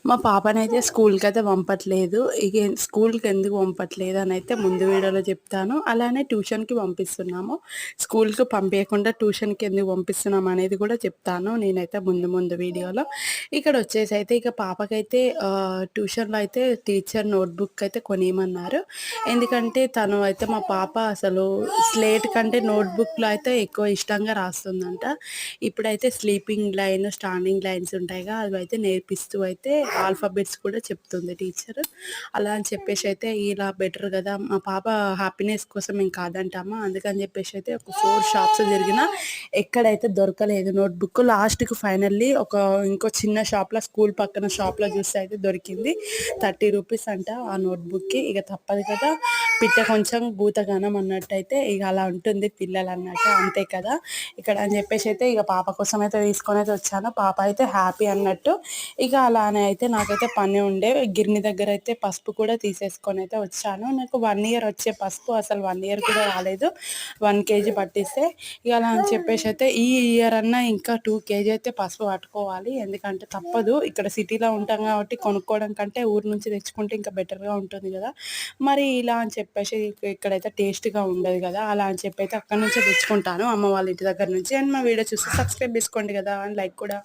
మా పాపనైతే స్కూల్‌కైతే పంపట్లేదు. స్కూల్‌కి ఎందుకు పంపట్లేదు అనైతే ముందు వీడియోలో చెప్తాను. అలానే ట్యూషన్‌కి పంపిస్తున్నాము. స్కూల్‌కి పంపియకుండా ట్యూషన్‌కి ఎందుకు పంపిస్తున్నాం అనేది కూడా చెప్తాను నేనైతే ముందు ముందు వీడియోలో. ఇక్కడొచ్చేసైతే ఇక పాపకైతే ట్యూషన్‌లో అయితే టీచర్ నోట్‌బుక్ అయితే కొనియమన్నారు. ఎందుకంటే తను అయితే మా పాప అసలు స్లేట్ కంటే నోట్‌బుక్‌లో అయితే ఎక్కువ ఇష్టంగా రాస్తుందంట. ఇప్పుడైతే స్లీపింగ్ లైన్, స్టాండింగ్ లైన్స్ ఉంటాయిగా అవైతే నేర్పిస్తూ అయితే ఆల్ఫాబెట్స్ కూడా చెప్తుంది టీచరు. అలా అని చెప్పేసి అయితే ఇలా బెటర్ గదా! మా పాప హ్యాపీనెస్ కోసం మేము కాదంటామా, అందుకని చెప్పేసి అయితే ఒక 4 షాప్స్ తిరిగినా ఎక్కడైతే దొరకలేదు నోట్‌బుక్. లాస్ట్‌కి ఫైనల్లీ ఇంకో చిన్న షాప్‌లో స్కూల్ పక్కన షాప్‌లో చూస్తే అయితే దొరికింది. 30 రూపీస్ అంట ఆ నోట్‌బుక్‌కి. ఇక తప్పదు కదా! పిట్ట కొంచెం భూతగానం అన్నట్టయితే ఇక అలా ఉంటుంది పిల్లలన్నాక అంతే కదా! ఇక్కడ అని చెప్పేసి అయితే ఇక పాప కోసం అయితే తీసుకొనైతే వచ్చాను. పాప అయితే హ్యాపీ అన్నట్టు. ఇక అలానే అయితే నాకైతే పని ఉండే గిర్ని దగ్గర అయితే పసుపు కూడా తీసేసుకొని అయితే వచ్చాను. నాకు 1 ఇయర్ వచ్చే పసుపు అసలు 1 ఇయర్ కూడా రాలేదు. 1 కేజీ పట్టిస్తే ఇక అలా అని చెప్పేసి అయితే ఈ ఇయర్ అన్నా ఇంకా 2 కేజీ అయితే పసుపు పట్టుకోవాలి. ఎందుకంటే తప్పదు. ఇక్కడ సిటీలో ఉంటాం కాబట్టి కొనుక్కోవడం కంటే ఊరు నుంచి తెచ్చుకుంటే ఇంకా బెటర్‌గా ఉంటుంది గదా! మరి ఇలా అని చెప్పేసి ఇక్కడైతే టేస్ట్‌గా ఉండదు గదా! అలా అని చెప్పి అయితే అక్కడి నుంచే తెచ్చుకుంటాను అమ్మ వాళ్ళ ఇంటి దగ్గర నుంచి. అండ్ మా వీడియో చూసి సబ్స్క్రైబ్ చేసుకోండి గదా! అండ్ లైక్ కూడా